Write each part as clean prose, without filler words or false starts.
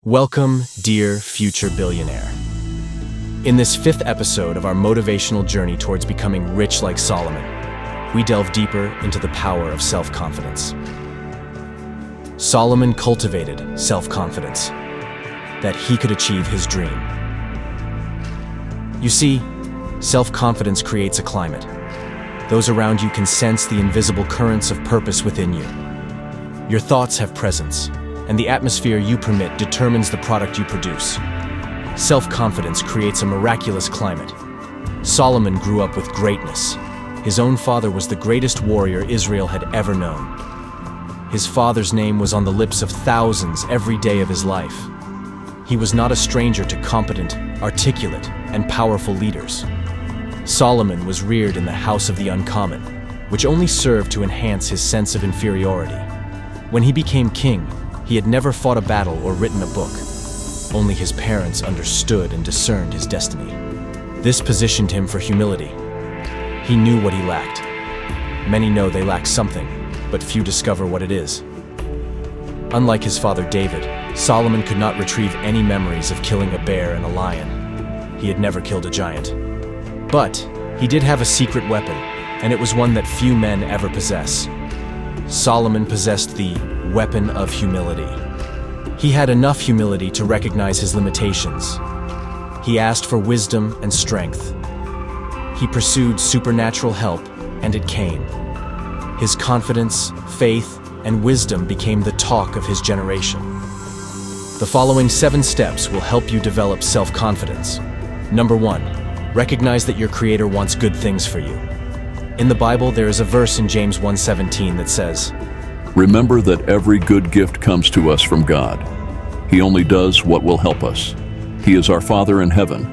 Welcome, dear future billionaire. In this fifth episode of our motivational journey towards becoming rich like Solomon, we delve deeper into the power of self-confidence. Solomon cultivated self-confidence that he could achieve his dream. You see, self-confidence creates a climate. Those around you can sense the invisible currents of purpose within you. Your thoughts have presence, and the atmosphere you permit determines the product you produce. Self-confidence creates a miraculous climate. Solomon grew up with greatness. His own father was the greatest warrior Israel had ever known. His father's name was on the lips of thousands every day of his life. He was not a stranger to competent, articulate, and powerful leaders. Solomon was reared in the house of the uncommon, which only served to enhance his sense of inferiority. When he became king, he had never fought a battle or written a book. Only his parents understood and discerned his destiny. This positioned him for humility. He knew what he lacked. Many know they lack something, but few discover what it is. Unlike his father David, Solomon could not retrieve any memories of killing a bear and a lion. He had never killed a giant. But he did have a secret weapon, and it was one that few men ever possess. Solomon possessed the weapon of humility. He had enough humility to recognize his limitations. He asked for wisdom and strength. He pursued supernatural help, and it came. His confidence, faith, and wisdom became the talk of his generation. The following 7 steps will help you develop self-confidence. Number 1, recognize that your Creator wants good things for you. In the Bible, there is a verse in James 1:17 that says, "Remember that every good gift comes to us from God. He only does what will help us. He is our Father in heaven.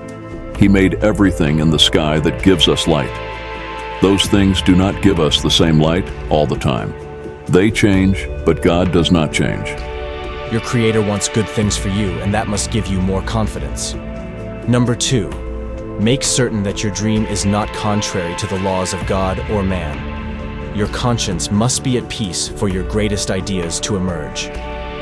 He made everything in the sky that gives us light. Those things do not give us the same light all the time. They change, but God does not change." Your Creator wants good things for you, and that must give you more confidence. Number 2, make certain that your dream is not contrary to the laws of God or man. Your conscience must be at peace for your greatest ideas to emerge.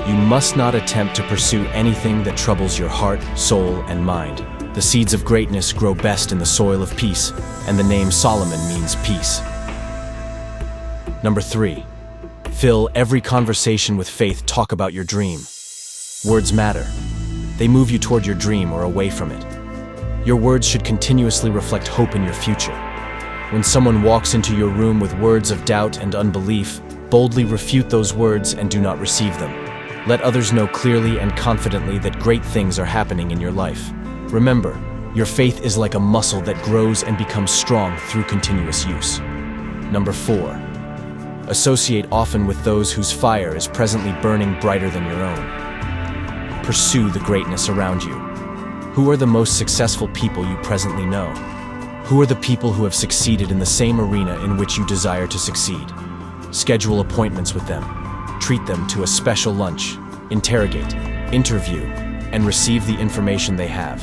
You must not attempt to pursue anything that troubles your heart, soul, and mind. The seeds of greatness grow best in the soil of peace, and the name Solomon means peace. Number 3, fill every conversation with faith. Talk about your dream. Words matter. They move you toward your dream or away from it. Your words should continuously reflect hope in your future. When someone walks into your room with words of doubt and unbelief, boldly refute those words and do not receive them. Let others know clearly and confidently that great things are happening in your life. Remember, your faith is like a muscle that grows and becomes strong through continuous use. Number 4, associate often with those whose fire is presently burning brighter than your own. Pursue the greatness around you. Who are the most successful people you presently know? Who are the people who have succeeded in the same arena in which you desire to succeed? Schedule appointments with them. Treat them to a special lunch. Interrogate, interview, and receive the information they have.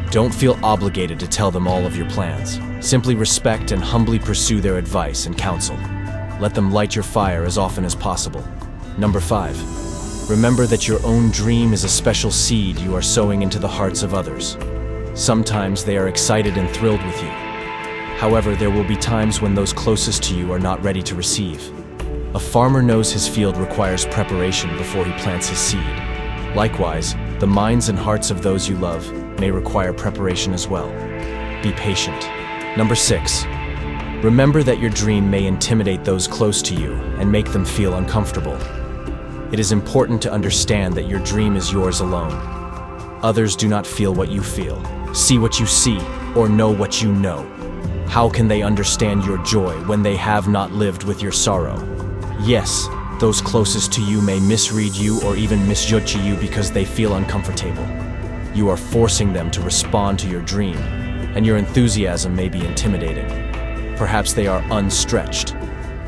Don't feel obligated to tell them all of your plans. Simply respect and humbly pursue their advice and counsel. Let them light your fire as often as possible. Number 5, remember that your own dream is a special seed you are sowing into the hearts of others. Sometimes they are excited and thrilled with you. However, there will be times when those closest to you are not ready to receive. A farmer knows his field requires preparation before he plants his seed. Likewise, the minds and hearts of those you love may require preparation as well. Be patient. Number 6, remember that your dream may intimidate those close to you and make them feel uncomfortable. It is important to understand that your dream is yours alone. Others do not feel what you feel, see what you see, or know what you know. How can they understand your joy when they have not lived with your sorrow? Yes, those closest to you may misread you or even misjudge you because they feel uncomfortable. You are forcing them to respond to your dream, and your enthusiasm may be intimidating. Perhaps they are unstretched.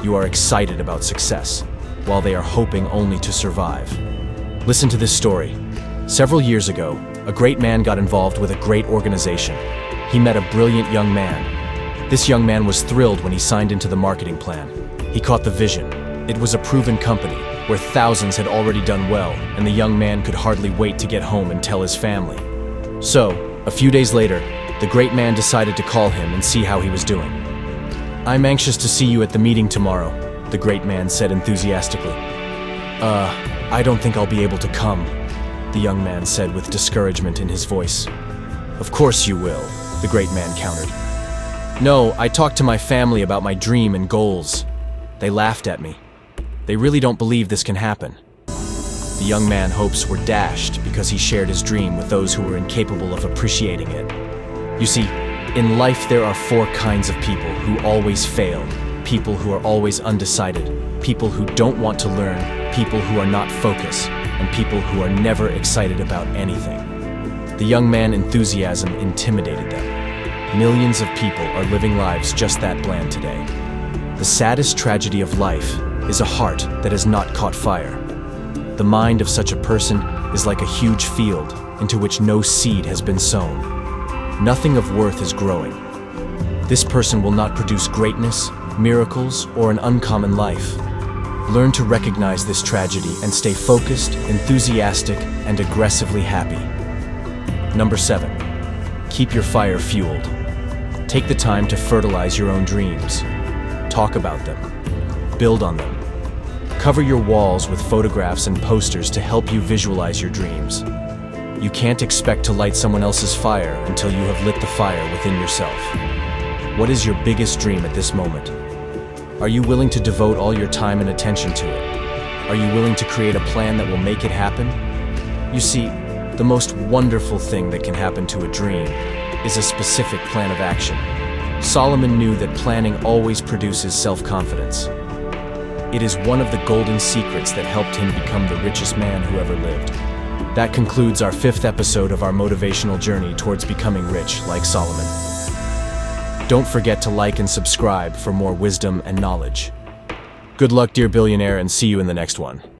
You are excited about success, while they are hoping only to survive. Listen to this story. Several years ago, a great man got involved with a great organization. He met a brilliant young man. This young man was thrilled when he signed into the marketing plan. He caught the vision. It was a proven company, where thousands had already done well, and the young man could hardly wait to get home and tell his family. So, a few days later, the great man decided to call him and see how he was doing. "I'm anxious to see you at the meeting tomorrow," the great man said enthusiastically. I don't think I'll be able to come," the young man said with discouragement in his voice. "Of course you will," the great man countered. "No, I talked to my family about my dream and goals. They laughed at me. They really don't believe this can happen." The young man's hopes were dashed because he shared his dream with those who were incapable of appreciating it. You see, in life there are four kinds of people who always fail: people who are always undecided, people who don't want to learn, people who are not focused, and people who are never excited about anything. The young man's enthusiasm intimidated them. Millions of people are living lives just that bland today. The saddest tragedy of life is a heart that has not caught fire. The mind of such a person is like a huge field into which no seed has been sown. Nothing of worth is growing. This person will not produce greatness, miracles, or an uncommon life. Learn to recognize this tragedy and stay focused, enthusiastic, and aggressively happy. Number 7. Keep your fire fueled. Take the time to fertilize your own dreams. Talk about them. Build on them. Cover your walls with photographs and posters to help you visualize your dreams. You can't expect to light someone else's fire until you have lit the fire within yourself. What is your biggest dream at this moment? Are you willing to devote all your time and attention to it? Are you willing to create a plan that will make it happen? You see, the most wonderful thing that can happen to a dream is a specific plan of action. Solomon knew that planning always produces self-confidence. It is one of the golden secrets that helped him become the richest man who ever lived. That concludes our 5th episode of our motivational journey towards becoming rich like Solomon. Don't forget to like and subscribe for more wisdom and knowledge. Good luck, dear billionaire, and see you in the next one.